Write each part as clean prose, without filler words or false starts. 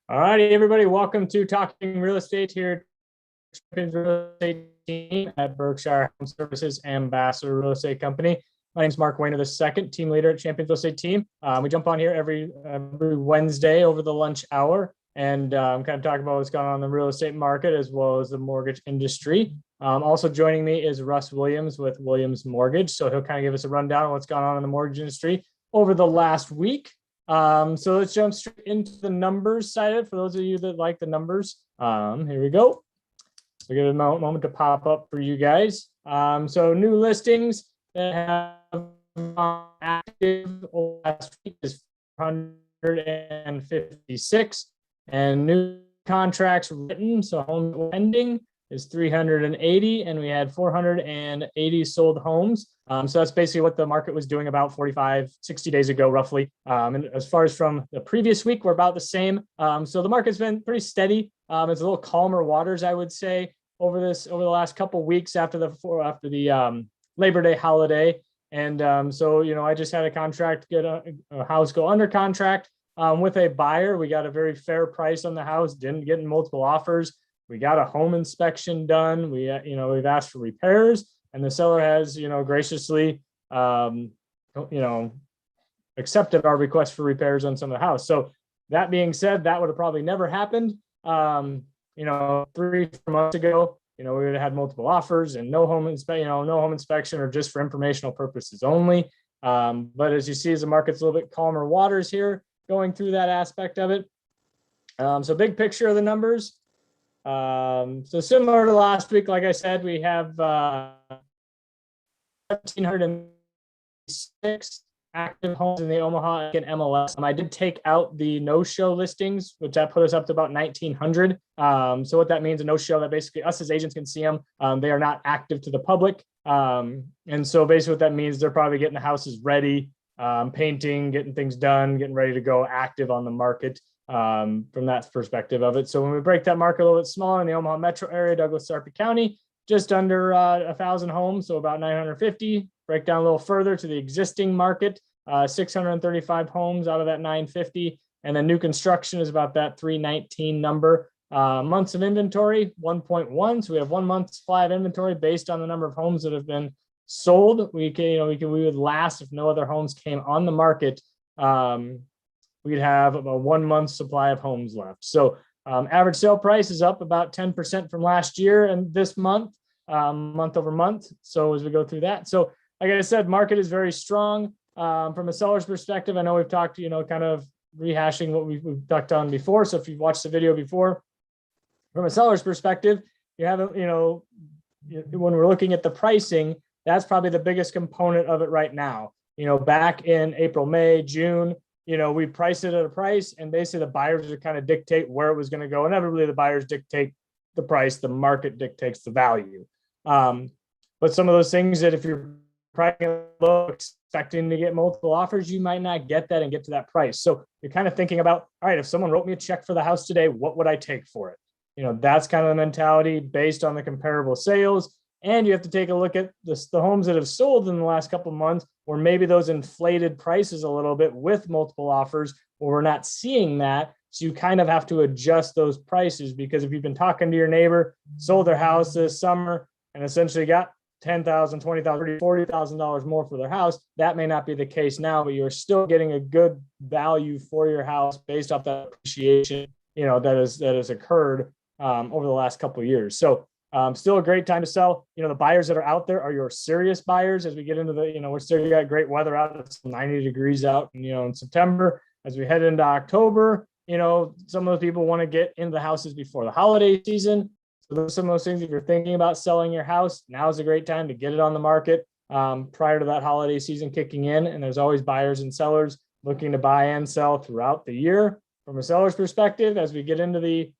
All righty, everybody. Welcome to Talking Real Estate here at Real Estate Team at Berkshire Home Services Ambassador Real Estate Company. My name is Mark Wehner, the second team leader at Champions Real Estate Team. We jump on here every Wednesday over the lunch hour and kind of talk about what's going on in the real estate market as well as the mortgage industry. Also joining me is Russ Williams with Williams Mortgage. So he'll kind of give us a rundown of what's gone on in the mortgage industry over the last week. So let's jump straight into the numbers side of it. For those of you that like the numbers, here we go. So give it a moment to pop up for you guys. So new listings that have active last week is 156, and new contracts written, so home pending, is 380, and we had 480 sold homes. So that's basically what the market was doing about 45, 60 days ago, roughly. And as far as from the previous week, we're about the same. So the market's been pretty steady. It's a little calmer waters, I would say, over the last couple of weeks after the Labor Day holiday. And so, I just had a contract, get a house go under contract with a buyer. We got a very fair price on the house, didn't get in multiple offers. We got a home inspection done. We've asked for repairs, and the seller has, graciously, accepted our request for repairs on some of the house. So that being said, that would have probably never happened. 3 months ago, we would have had multiple offers and no home inspection or just for informational purposes only. But as you see, as the market's a little bit calmer waters here, going through that aspect of it. So big picture of the numbers. So similar to last week, like I said, we have 1,706 active homes in the Omaha and MLS. I did take out the no-show listings, which that put us up to about 1,900. So what that means, a no-show, that basically us as agents can see them. They are not active to the public. And so basically what that means, they're probably getting the houses ready, painting, getting things done, getting ready to go active on the market. From that perspective of it. So when we break that market a little bit smaller in the Omaha metro area, Douglas, Sarpy County, just under 1,000 homes, so about 950. Break down a little further to the existing market, 635 homes out of that 950. And then new construction is about that 319 number. Months of inventory, 1.1. So we have 1 month's supply of inventory based on the number of homes that have been sold. We would last if no other homes came on the market. We'd have about 1 month's supply of homes left. So average sale price is up about 10% from last year and this month, month over month. So as we go through that. So like I said, market is very strong. From a seller's perspective, I know we've talked, kind of rehashing what we've talked on before. So if you've watched the video before, from a seller's perspective, you haven't, when we're looking at the pricing, that's probably the biggest component of it right now. Back in April, May, June, we priced it at a price, and basically the buyers would kind of dictate where it was going to go. Inevitably, the buyers dictate the price, the market dictates the value. But some of those things that if you're pricing low, expecting to get multiple offers, you might not get that and get to that price. So you're kind of thinking about, all right, if someone wrote me a check for the house today, what would I take for it? That's kind of the mentality based on the comparable sales. And you have to take a look at the homes that have sold in the last couple of months, or maybe those inflated prices a little bit with multiple offers, or we're not seeing that. So you kind of have to adjust those prices, because if you've been talking to your neighbor, sold their house this summer and essentially got $10,000, $20,000, $40,000 more for their house, that may not be the case now, but you're still getting a good value for your house based off that appreciation, that has occurred over the last couple of years. So still a great time to sell. The buyers that are out there are your serious buyers. As we get into we're still got great weather out. It's 90 degrees out, in September. As we head into October, some of those people want to get into the houses before the holiday season. So those are some of those things. If you're thinking about selling your house, now is a great time to get it on the market prior to that holiday season kicking in. And there's always buyers and sellers looking to buy and sell throughout the year. From a seller's perspective, as we get into the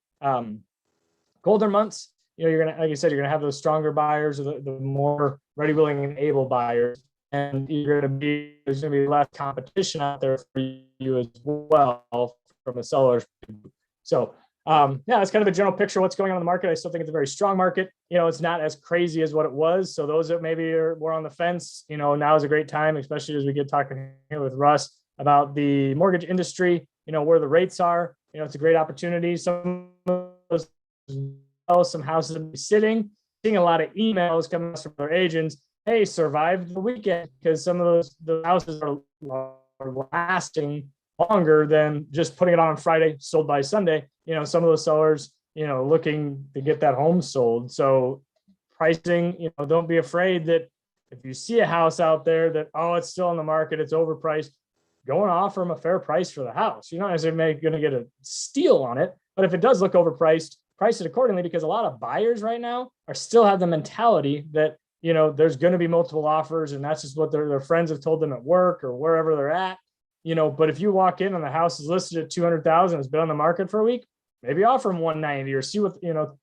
colder months, you're going to, like I said, you're going to have those stronger buyers, or the more ready, willing, and able buyers. And there's going to be less competition out there for you as well from a seller's. So that's kind of a general picture of what's going on in the market. I still think it's a very strong market. It's not as crazy as what it was. So those that maybe were on the fence, now is a great time, especially as we get talking here with Russ about the mortgage industry, where the rates are. it's a great opportunity. Some of those, some houses will be sitting, seeing a lot of emails coming from their agents. Hey, survive the weekend, because some of the houses are lasting longer than just putting it on Friday, sold by Sunday. Some of those sellers, looking to get that home sold. So pricing, don't be afraid that if you see a house out there that, it's still on the market, it's overpriced, go and offer them a fair price for the house. You're not necessarily going to get a steal on it, but if it does look overpriced, price it accordingly, because a lot of buyers right now still have the mentality that, there's going to be multiple offers, and that's just what their friends have told them at work or wherever they're at. But if you walk in and the house is listed at 200,000, it's been on the market for a week, maybe offer them 190, or see what,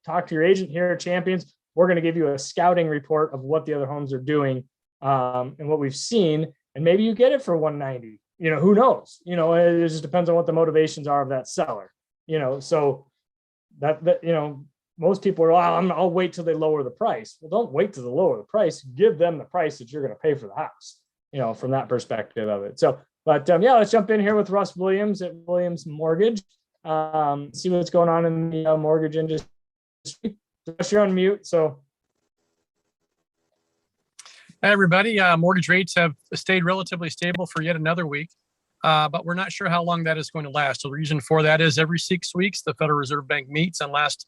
talk to your agent here at Champions. We're going to give you a scouting report of what the other homes are doing, and what we've seen, and maybe you get it for 190. Who knows? It just depends on what the motivations are of that seller. So that most people are, I'll wait till they lower the price. Well, don't wait till they lower the price. Give them the price that you're going to pay for the house, from that perspective of it. So, but let's jump in here with Russ Williams at Williams Mortgage. See what's going on in the mortgage industry. Russ, you're on mute. So, hi, everybody. Mortgage rates have stayed relatively stable for yet another week, but we're not sure how long that is going to last. So the reason for that is every 6 weeks, the Federal Reserve Bank meets, and last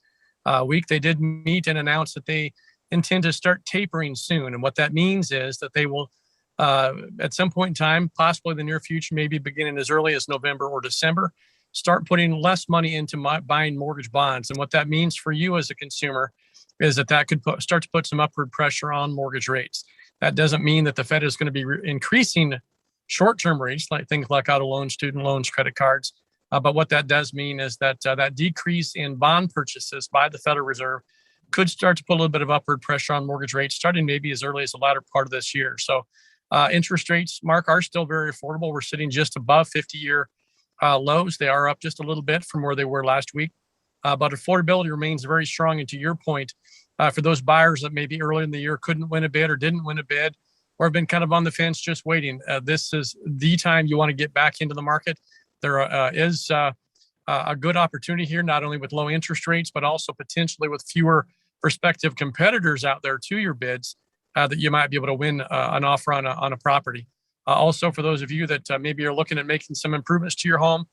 week they did meet and announce that they intend to start tapering soon. And what that means is that they will, at some point in time, possibly in the near future, maybe beginning as early as November or December, start putting less money into buying mortgage bonds. And what that means for you as a consumer is that could start to put some upward pressure on mortgage rates. That doesn't mean that the Fed is going to be increasing short-term rates, like things like auto loans, student loans, credit cards. But what that does mean is that that decrease in bond purchases by the Federal Reserve could start to put a little bit of upward pressure on mortgage rates, starting maybe as early as the latter part of this year. So interest rates, Mark, are still very affordable. We're sitting just above 50-year lows. They are up just a little bit from where they were last week. But affordability remains very strong. And to your point, for those buyers that maybe earlier in the year couldn't win a bid or didn't win a bid, or have been kind of on the fence just waiting, this is the time you want to get back into the market. There is a good opportunity here, not only with low interest rates, but also potentially with fewer prospective competitors out there to your bids, that you might be able to win an offer on a property. Also, for those of you that maybe are looking at making some improvements to your home,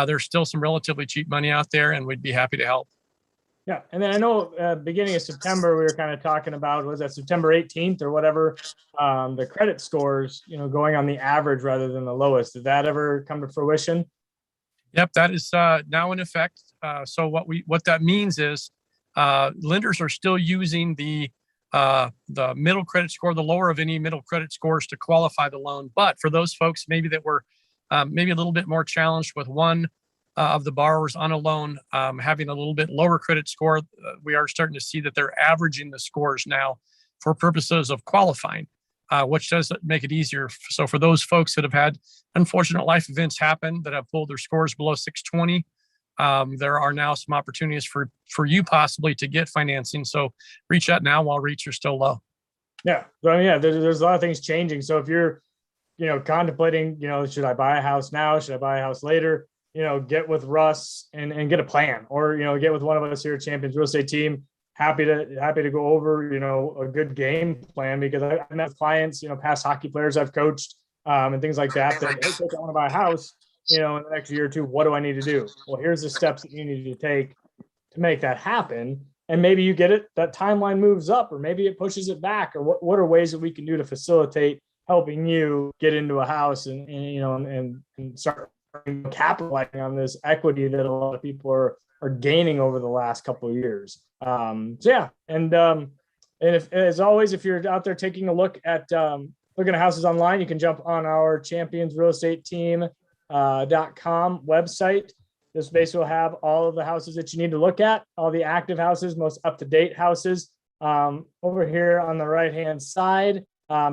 there's still some relatively cheap money out there, and we'd be happy to help. Yeah. And then I know beginning of September, we were kind of talking about, was that September 18th or whatever, the credit scores, going on the average rather than the lowest. Did that ever come to fruition? Yep, that is now in effect. So what that means is lenders are still using the middle credit score, the lower of any middle credit scores, to qualify the loan. But for those folks maybe that were maybe a little bit more challenged with one of the borrowers on a loan having a little bit lower credit score, we are starting to see that they're averaging the scores now for purposes of qualifying, which does make it easier. So for those folks that have had unfortunate life events happen, that have pulled their scores below 620, there are now some opportunities for you possibly to get financing. So reach out now while rates are still low. Yeah. So, yeah, there's a lot of things changing. So if you're, contemplating, should I buy a house now? Should I buy a house later? Get with Russ and get a plan, or, get with one of us here at Champions Real Estate Team. Happy to go over, a good game plan, because I met with clients, past hockey players I've coached, and things like that, hey, I want to buy a house, in the next year or two. What do I need to do? Well, here's the steps that you need to take to make that happen. And maybe you get it, that timeline moves up, or maybe it pushes it back, or what are ways that we can do to facilitate helping you get into a house and start capitalizing on this equity that a lot of people are gaining over the last couple of years. So yeah, and if, as always, if you're out there taking a look at looking at houses online, you can jump on our Champions Real Estate Team .com website. This basically will have all of the houses that you need to look at, all the active houses, most up-to-date houses. Over here on the right-hand side,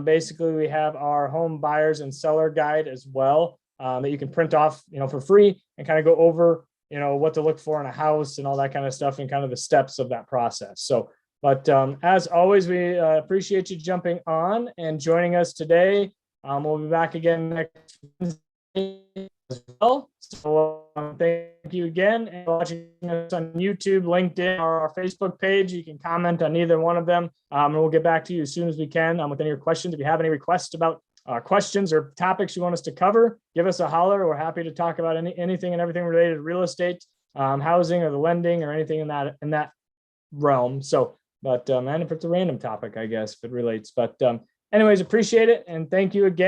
basically we have our home buyers and seller guide as well, that you can print off, for free, and kind of go over, what to look for in a house and all that kind of stuff, and kind of the steps of that process. So, but as always, we appreciate you jumping on and joining us today. We'll be back again next Wednesday as well. So thank you again, and watching us on YouTube, LinkedIn, or our Facebook page. You can comment on either one of them, and we'll get back to you as soon as we can with any of your questions. If you have any requests about questions or topics you want us to cover, give us a holler. We're happy to talk about anything and everything related to real estate, housing, or the lending, or anything in that realm. So, but and if it's a random topic, I guess if it relates. But anyways, appreciate it, and thank you again.